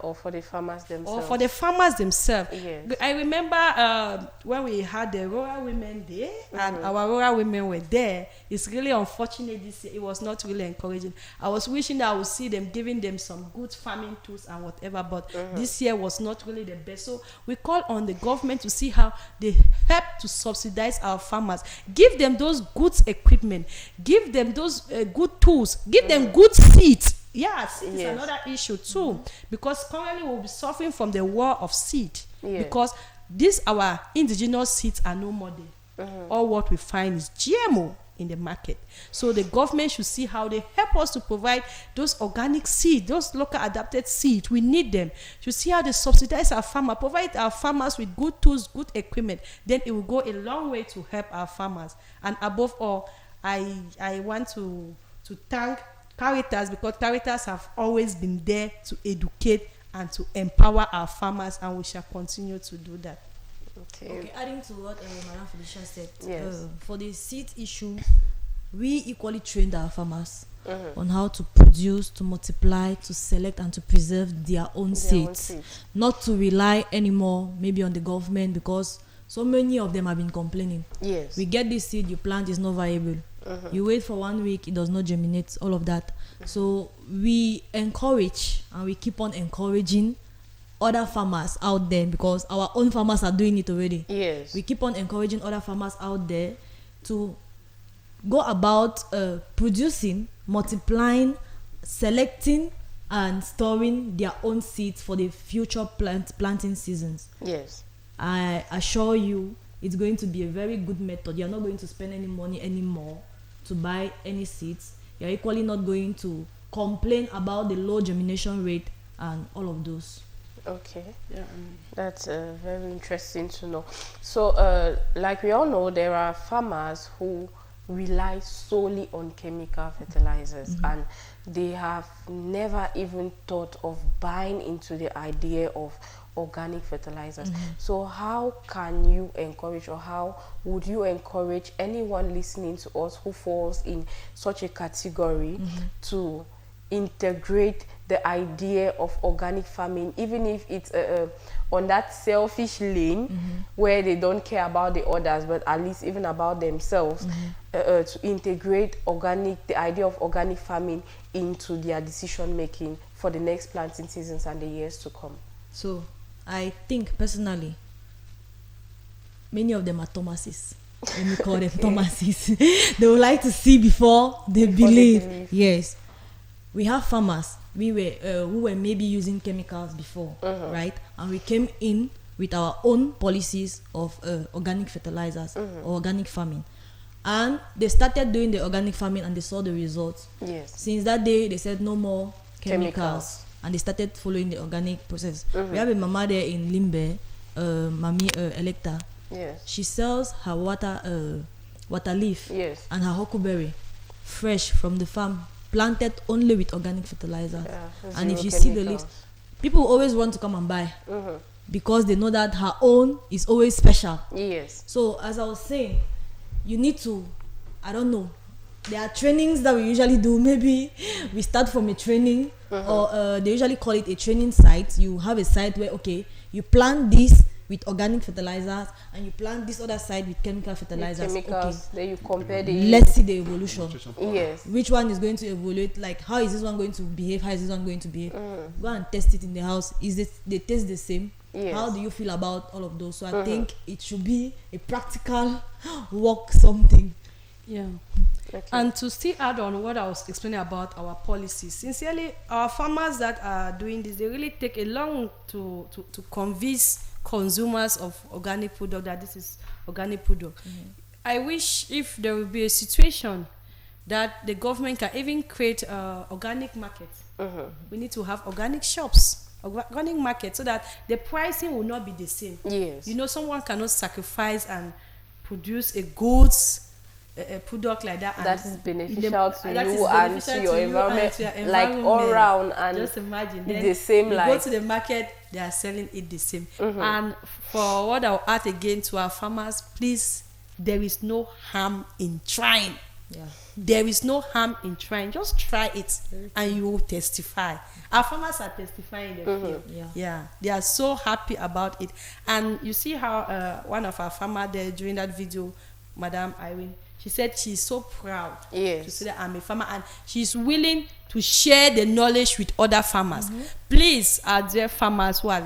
Or for the farmers themselves. Yes. I remember when we had the Rural Women Day, and our rural women were there. It's really unfortunate this year. It was not really encouraging. I was wishing that I would see them, giving them some good farming tools and whatever, but this year was not really the best. So we call on the government to see how they help to subsidize our farmers. Give them those good equipment. Give them those good tools. Give them good seeds. Yes, it's another issue too, because currently we'll be suffering from the war of seed, because these our indigenous seeds are no more there. All what we find is GMO in the market. So the government should see how they help us to provide those organic seed, those local adapted seed. We need them. Should see how they subsidize our farmer, provide our farmers with good tools, good equipment. Then it will go a long way to help our farmers. And above all, I want to thank Caritas, because Caritas have always been there to educate and to empower our farmers, and we shall continue to do that. Okay, adding to what Madam Felicia said, Yes. For the seed issue, we equally trained our farmers on how to produce, to multiply, to select, and to preserve their own seeds. Not to rely anymore maybe on the government, because so many of them have been complaining. Yes. We get this seed, you plant, is not viable. You wait for 1 week, it does not germinate, all of that. So we encourage, and we keep on encouraging other farmers out there, because our own farmers are doing it already. Yes. We keep on encouraging other farmers out there to go about producing, multiplying, selecting, and storing their own seeds for the future planting seasons. Yes. I assure you, it's going to be a very good method. You're not going to spend any money anymore to buy any seeds. You're equally not going to complain about the low germination rate and all of those. Okay. That's very interesting to know. So like we all know, there are farmers who rely solely on chemical fertilizers, and they have never even thought of buying into the idea of organic fertilizers. So how can you encourage, or how would you encourage anyone listening to us who falls in such a category to integrate the idea of organic farming, even if it's on that selfish lane where they don't care about the others, but at least even about themselves, to integrate the idea of organic farming into their decision making for the next planting seasons and the years to come? So I think personally, many of them are Thomases. Let me call them Thomases. They would like to see before they believe. Yes. We have farmers who were maybe using chemicals before, right? And we came in with our own policies of organic fertilizers or organic farming. And they started doing the organic farming, and they saw the results. Yes. Since that day, they said no more chemicals. And they started following the organic process. We have a mama there in Limbe, Mami Electa. Yes. She sells her water leaf and her huckleberry fresh from the farm, planted only with organic fertilizer. And if you see the list, people always want to come and buy because they know that her own is always special. Yes. So as I was saying, you need to, I don't know, there are trainings that we usually do. Maybe we start from a training, or they usually call it a training site. You have a site where, okay, you plant this with organic fertilizers, and you plant this other side with chemical fertilizers. Chemicals, then you compare the... Let's see the evolution. Yes. Which one is going to evolve? Like, how is this one going to behave? How is this one going to behave? Go and test it in the house. Is it, they taste the same? Yes. How do you feel about all of those? So I think it should be a practical work something. Yeah. Okay. And to still add on what I was explaining about our policies, sincerely, our farmers that are doing this, they really take a long to convince consumers of organic product that this is organic product. I wish if there will be a situation that the government can even create organic markets. We need to have organic shops, organic market, so that the pricing will not be the same. Yes. You know, someone cannot sacrifice and produce a goods a product like that, and That is beneficial to that is you and beneficial to your you and environment, to your like all environment. round, and Just imagine then the same you go life. to the market, they are selling it the same. And for what I'll add again to our farmers, please, there is no harm in trying. Yeah. There is no harm in trying. Just try it and you will testify. Our farmers are testifying in the field. Yeah. They are so happy about it. And you see how one of our farmers there during that video, Madam Irene, she said she's so proud Yes. to say that I'm a farmer, and she's willing to share the knowledge with other farmers. Please, are there farmers who are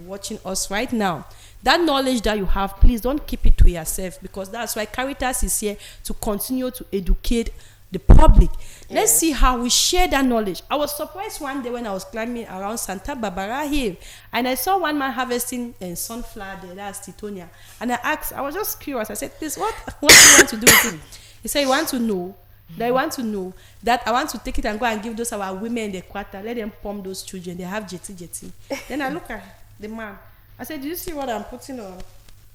watching us right now? That knowledge that you have, please don't keep it to yourself, because that's why Caritas is here to continue to educate the public. Let's see how we share that knowledge. I was surprised one day when I was climbing around Santa Barbara Hill, and I saw one man harvesting sunflower there, that's Titonia. And I asked, I was just curious. I said, please, what do you want to do with it? He said, you want to know that I want to take it and go and give those our women in the quarter, let them pump those children. They have jetty. Then I look at the man. I said, do you see what I'm putting on?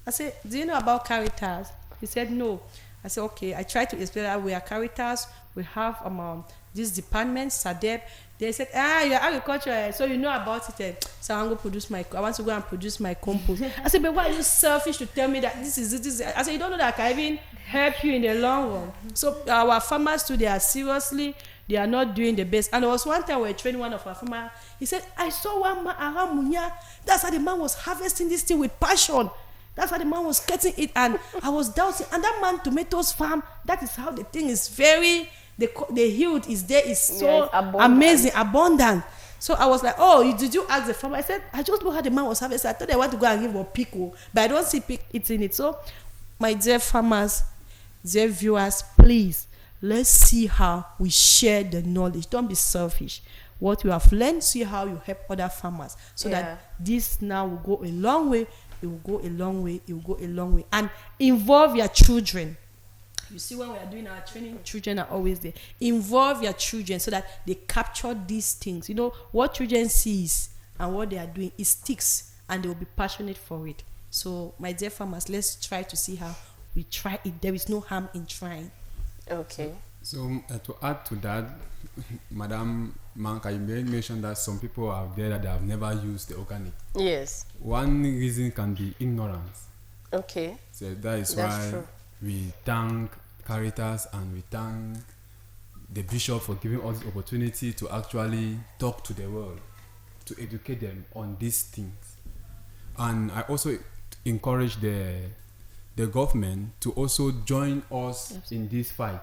I said, do you know about Caritas? He said, no. I said, okay. I tried to explain that we are Caritas. We have this department, SADEP. They said, you're agriculture, so you know about it. So I want to go and produce my compost. I said, but why are you selfish to tell me that this is? I said, you don't know that I can even help you in the long run. So our farmers too, they are not doing the best. And there was one time we were training one of our farmers. He said, I saw one man around Munya. That's how the man was harvesting this thing with passion. That's how the man was getting it. And I was doubting. And that man, tomatoes farm, that is how the thing is very, the yield is there, is so amazing, abundant. So I was like, did you ask the farmer? I said, I just looked how the man was harvesting. I thought I want to go and give a pickle, but I don't see it in it. So my dear farmers, dear viewers, please, let's see how we share the knowledge. Don't be selfish. What you have learned, see how you help other farmers, so that this now will go a long way. It will go a long way. It will go a long way. And involve your children. You see, when we are doing our training, children are always there. Involve your children so that they capture these things. You know, what children sees and what they are doing, it sticks, and they will be passionate for it. So, my dear farmers, let's try to see how we try it. There is no harm in trying. Okay. So to add to that, Madam Manka, you mentioned that some people out there that they have never used the organic. Yes. One reason can be ignorance. Okay. So that's why true. we thank Caritas and we thank the bishop for giving us the opportunity to actually talk to the world, to educate them on these things. And I also encourage the government to also join us in this fight.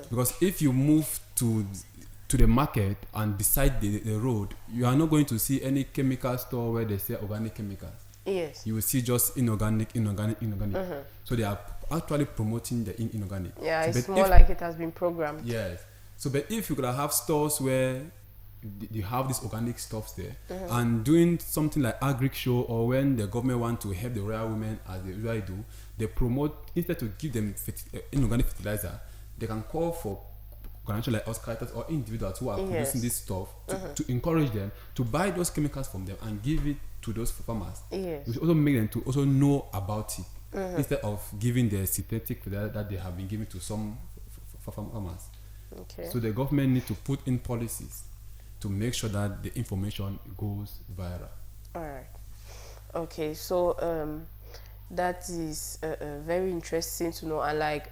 Because if you move to the market and beside the road, you are not going to see any chemical store where they sell organic chemicals. Yes. You will see just inorganic. So they are actually promoting the inorganic. Yeah, So, it's but more if- like it has been programmed. Yes. So, but if you could have stores where you have these organic stuffs there, and doing something like agri show, or when the government want to help the rural women, as they usually do, they promote, instead to give them inorganic fertilizer, they can call for organizations like us, Caritas, or individuals who are producing this stuff to encourage them to buy those chemicals from them and give it to those farmers. Yes. We should also make them to also know about it, instead of giving the synthetic fertilizer that they have been giving to some farmers. Okay. So the government need to put in policies to make sure that the information goes viral. All right. Okay. So that is very interesting to know, and like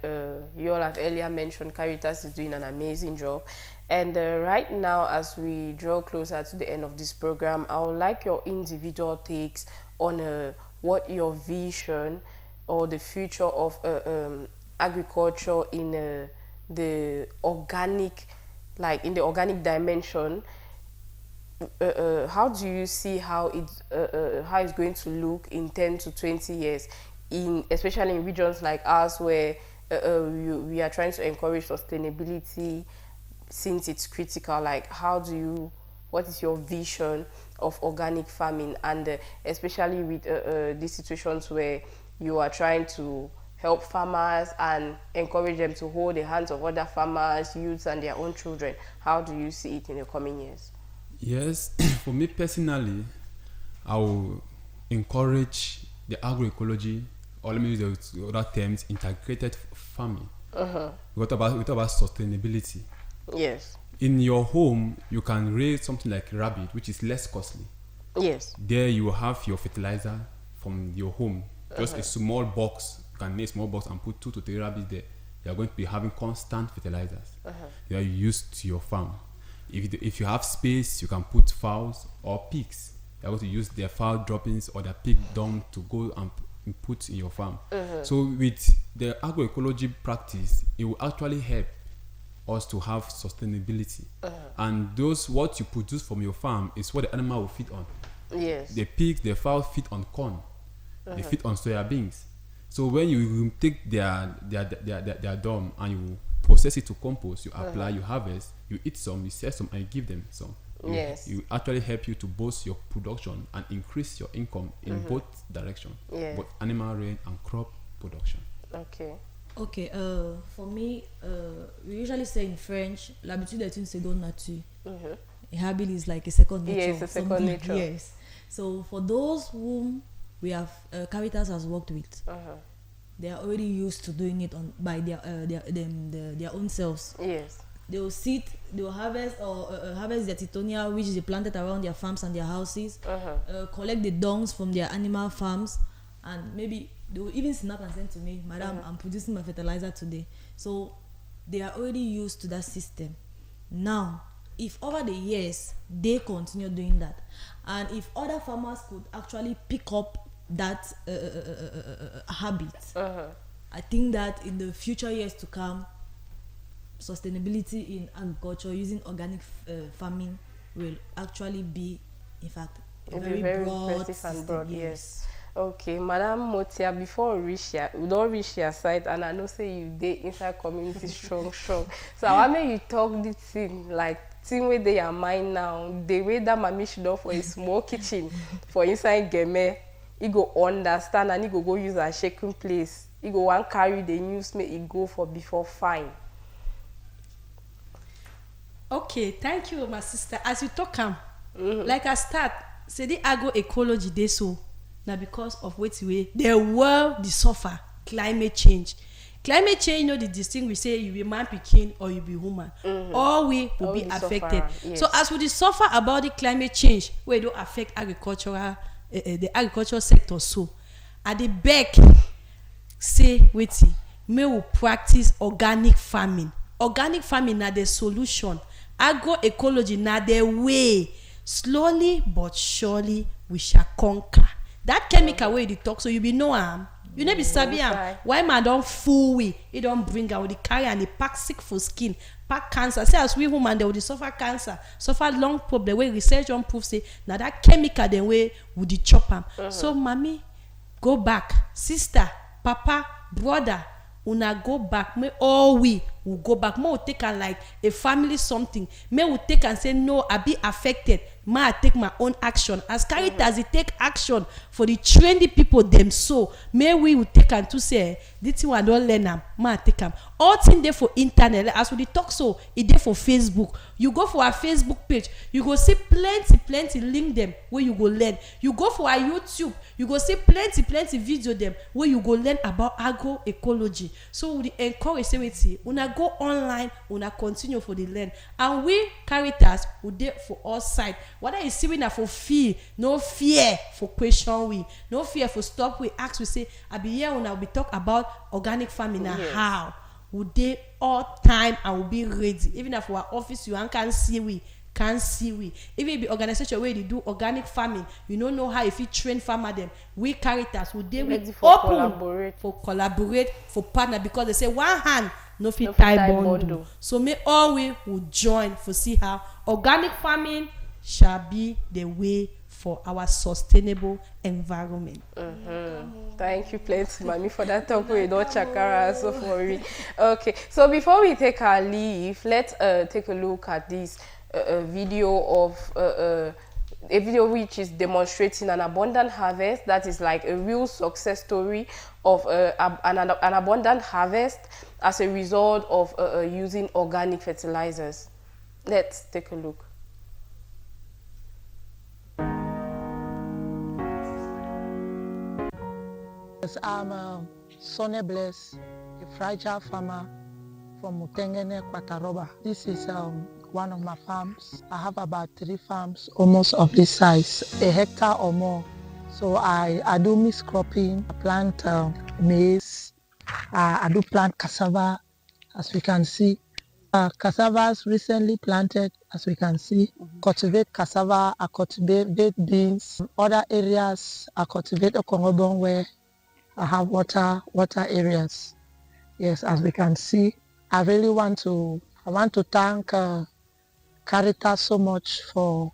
you all have earlier mentioned, Caritas is doing an amazing job. And right now, as we draw closer to the end of this program, I would like your individual takes on what your vision or the future of agriculture in the organic, like in the organic dimension. How do you see how it's going to look in 10 to 20 years, especially in regions like ours where we are trying to encourage sustainability since it's critical. Like, what is your vision of organic farming, and especially with these situations where you are trying to help farmers and encourage them to hold the hands of other farmers, youths, and their own children? How do you see it in the coming years? Yes, for me personally, I will encourage the agroecology, or let me use the other terms, integrated farming. We talk about sustainability. Yes. In your home, you can raise something like rabbit, which is less costly. Yes. There you will have your fertilizer from your home. Just a small box. You can make a small box and put 2 to 3 rabbits there. You are going to be having constant fertilizers. They are used to your farm. If you have space, you can put fowls or pigs. You are going to use their fowl droppings or their pig dung to go and put in your farm. So with the agroecology practice, it will actually help us to have sustainability. And what you produce from your farm is what the animal will feed on. Yes. The pigs, the fowls feed on corn. They feed on soya beans. So when you take their dung and you process it to compost, you apply, you harvest, you eat some, you sell some, and you give them some. Yes. You actually help you to boost your production and increase your income in both directions, both animal rearing and crop production. Okay, for me, we usually say in French, l'habitude est une seconde nature. A habit is like a second nature. Yes, a second nature. Yes. So for those whom we have, Caritas has worked with, they are already used to doing it by their own selves. Yes. They will harvest their titonia, which they planted around their farms and their houses, collect the dungs from their animal farms, and maybe they will even snap and send to me, Madam, I'm producing my fertilizer today. So they are already used to that system. Now, if over the years they continue doing that, and if other farmers could actually pick up that habit, I think that in the future years to come, sustainability in agriculture using organic farming will actually be, in fact, a very broad and broad. Yes. Okay, Madam Motia, before we don't reach your side, and I know say you dey inside community strong. So I make you talk this thing where they are mine now. The way that mommy should do for a small kitchen for inside Geme, he go understand and he go use a shaking place. He go one carry the news, make it go for before fine. Okay, thank you, my sister. As you talk, like I start, say the agroecology dey so. Now because of what way the world suffer climate change. Climate change, the distinguish say you be man pikin or you be woman. All we will be affected. Yes. So as we suffer about the climate change, where it don't affect agricultural the agricultural sector, so at the back say wait, may we practice organic farming. Organic farming na the solution. Agroecology na the way. Slowly but surely we shall conquer. That chemical way they talk, so you be know you never be sabi why man don't fool we, it don't bring out the carry and the pack sick for skin, pack cancer. Say as we woman they would suffer cancer, suffer lung problem. Where research on proof say now that chemical the way would the chop them. So mommy, go back, sister, papa, brother, una go back. May all we will go back. May we take and like a family something. May we take and say no, I be affected. May I take my own action. As Caritas, they take action for the trendy people them. So may we will take and to say this one don't learn them. May I take them. All thing there for internet. As we talk so, it there for Facebook. You go for our Facebook page, you go see plenty link them where you go learn. You go for our YouTube, you go see plenty video them where you go learn about agroecology. So we encourage say una go online, una continue for the learn. And we Caritas will there for all side. Whether you see we na for fear, no fear for question we, no fear for stop we ask we say I be here when I will be talk about organic farming and how would they all time and will be ready. Even if our office you can't see we. Even the organization where they do organic farming, you don't know how if you train farmer them. We Caritas would they will open for collaborate for partner because they say one hand no fit tie bundle. So may all we will join for see how organic farming shall be the way for our sustainable environment. Thank you plenty, Mami, for that talk. We don't chakara so for me. Okay, so before we take our leave, let's take a look at this video of a video which is demonstrating an abundant harvest. That is like a real success story of an abundant harvest as a result of using organic fertilizers. Let's take a look. Yes, I'm Sonny Bless, a fragile farmer from Mutengene, Kwataroba. This is one of my farms. I have about 3 farms, almost of this size, a hectare or more. So I do mixed cropping. I plant maize. I do plant cassava, as we can see. Cassavas recently planted, as we can see. Cultivate cassava, I cultivate beans. Other areas, I cultivate okongobon where I have water areas. Yes, as we can see, I want to thank Caritas so much for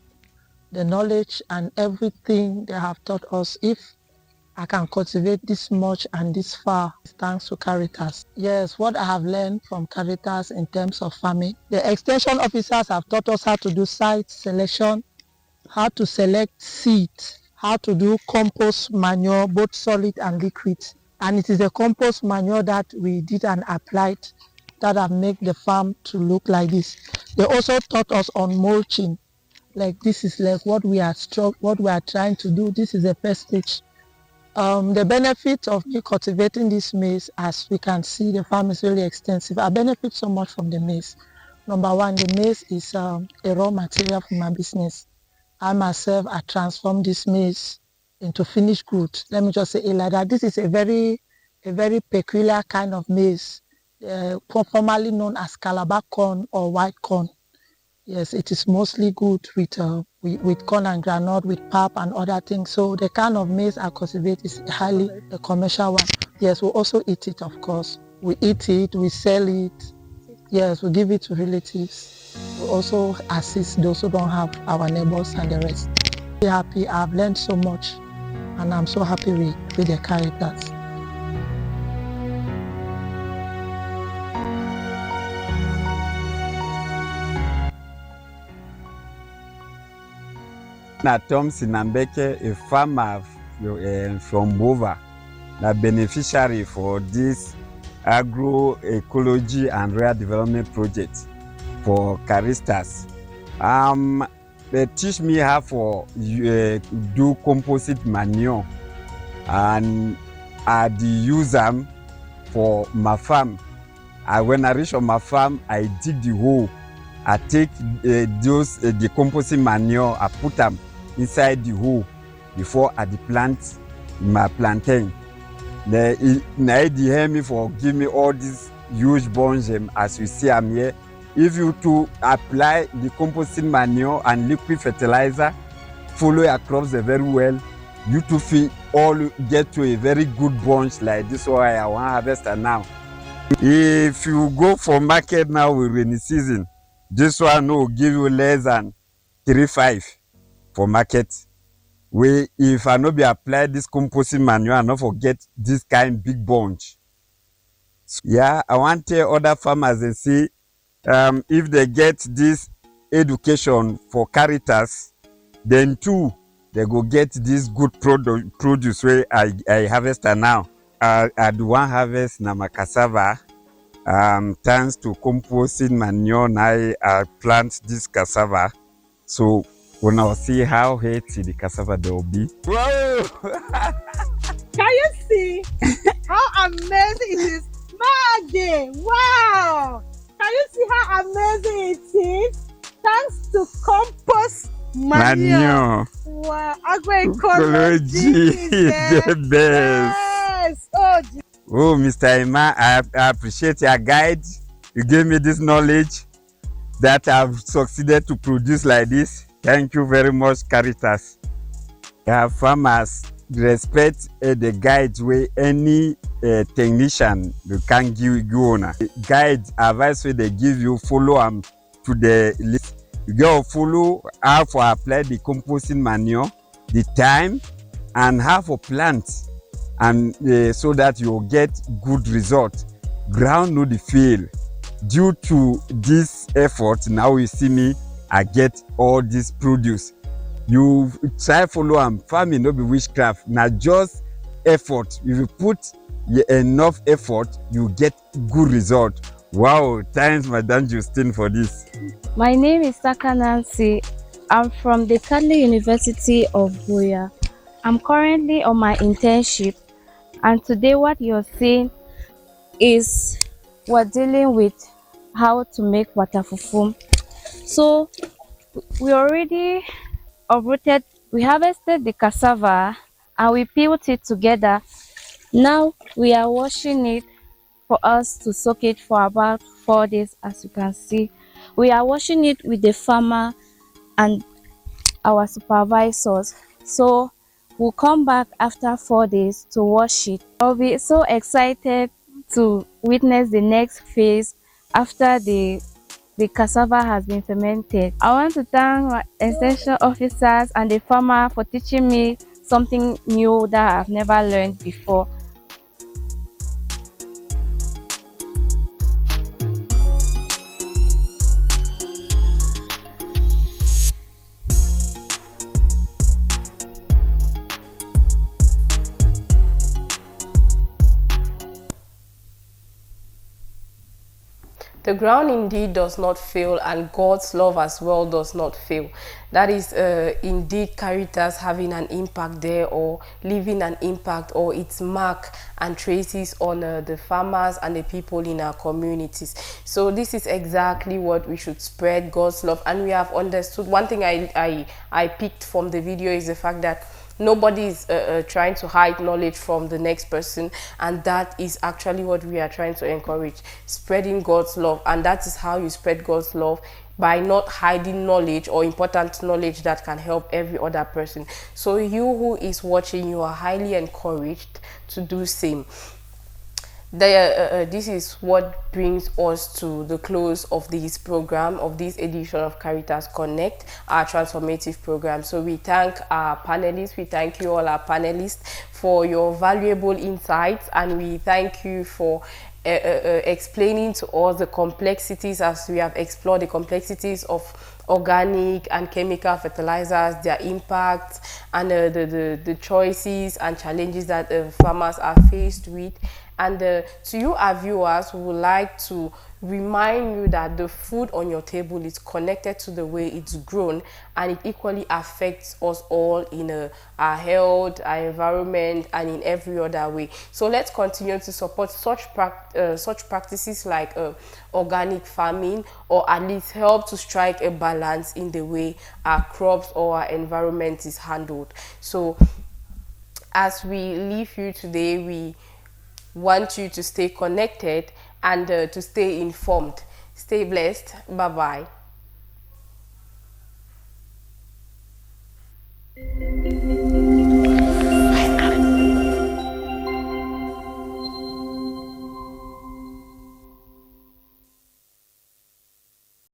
the knowledge and everything they have taught us. If I can cultivate this much and this far, thanks to Caritas. Yes, what I have learned from Caritas in terms of farming, the extension officers have taught us how to do site selection, how to select seed, how to do compost manure, both solid and liquid. And it is a compost manure that we did and applied that have made the farm to look like this. They also taught us on mulching. Like this is like what we are trying to do. This is the first stage. The benefit of me cultivating this maize, as we can see, the farm is really extensive. I benefit so much from the maize. Number one, the maize is a raw material for my business. I myself, I transform this maize into finished goods. Let me just say it like that. This is a very peculiar kind of maize, formerly known as Calabar corn or white corn. Yes, it is mostly good with corn and granite, with pap and other things. So the kind of maize I cultivate is highly a commercial one. Yes, we also eat it, of course. We eat it, we sell it. Yes, we give it to relatives. We also assist those who don't have, our neighbors and the rest. I'm happy. I've learned so much, and I'm so happy with the Caritas. Na Thompson Ambeke, a farmer from Bova, the beneficiary for this agroecology and rural development project for Caritas. They teach me how to do composite manure, and I use them for my farm. When I reach on my farm, I dig the hole. I take the composite manure, I put them inside the hole before I plant my plantain. They help me for give me all these huge bunches as you see I'm here. If you to apply the composite manure and liquid fertilizer, follow your crops very well, you to feel all get to a very good bunch like this one I want to harvest now. If you go for market now with rainy season, this one will give you less than 3.5 for market. If I not be apply this composite manure, I not forget this kind big bunch. Yeah, I want to tell other farmers and see if they get this education for Caritas, then too they go get this good produce where I harvest now. I do one harvest na my cassava. Thanks to composting manure, now I plant this cassava. So when I see how healthy the cassava they will be. Whoa! Can you see how amazing it is? Maggie, wow! Can you see how amazing it is? Thanks to compost manure. Wow, agroecology is the best. Yes. Oh, Mr. Emma, I appreciate your guide. You gave me this knowledge that I've succeeded to produce like this. Thank you very much, Caritas. Farmers respect the guides where any technician you can give on. Guide advice where they give you, follow to the list. You go follow how to apply the composting manure the time and how for plant, and so that you get good result. Ground no dey fail. Due to this effort, now you see me, I get all this produce. You try follow am. Farming no be witchcraft, na just effort. If you put enough effort, you get good result. Wow, thanks Madam Justine for this. My name is Saka Nancy. I'm from the Catholic University of Boya. I'm currently on my internship, and today what you're seeing is we're dealing with how to make water fufu. So we already uprooted, we harvested the cassava and we peeled it together. Now we are washing it for us to soak it for about 4 days. As you can see, we are washing it with the farmer and our supervisors. So we'll come back after 4 days to wash it. I'll be so excited to witness the next phase after the cassava has been fermented. I want to thank my extension officers and the farmer for teaching me something new that I've never learned before. The ground indeed does not fail, and God's love as well does not fail. That is indeed Caritas having an impact there, or leaving an impact or its mark and traces on the farmers and the people in our communities. So this is exactly what we should spread, God's love. And we have understood one thing I picked from the video is the fact that nobody is trying to hide knowledge from the next person, and that is actually what we are trying to encourage, spreading God's love. And that is how you spread God's love, by not hiding knowledge or important knowledge that can help every other person. So you who is watching, you are highly encouraged to do same. This is what brings us to the close of this program, of this edition of Caritas Connect, our transformative program. So we thank our panelists, we thank you all our panelists for your valuable insights, and we thank you for explaining to us the complexities, as we have explored the complexities of organic and chemical fertilizers, their impact, and the choices and challenges that farmers are faced with. And to you, our viewers, we would like to remind you that the food on your table is connected to the way it's grown, and it equally affects us all in our health, our environment, and in every other way. So let's continue to support such practices like organic farming, or at least help to strike a balance in the way our crops or our environment is handled. So as we leave you today, we want you to stay connected and to stay informed. Stay blessed. Bye-bye.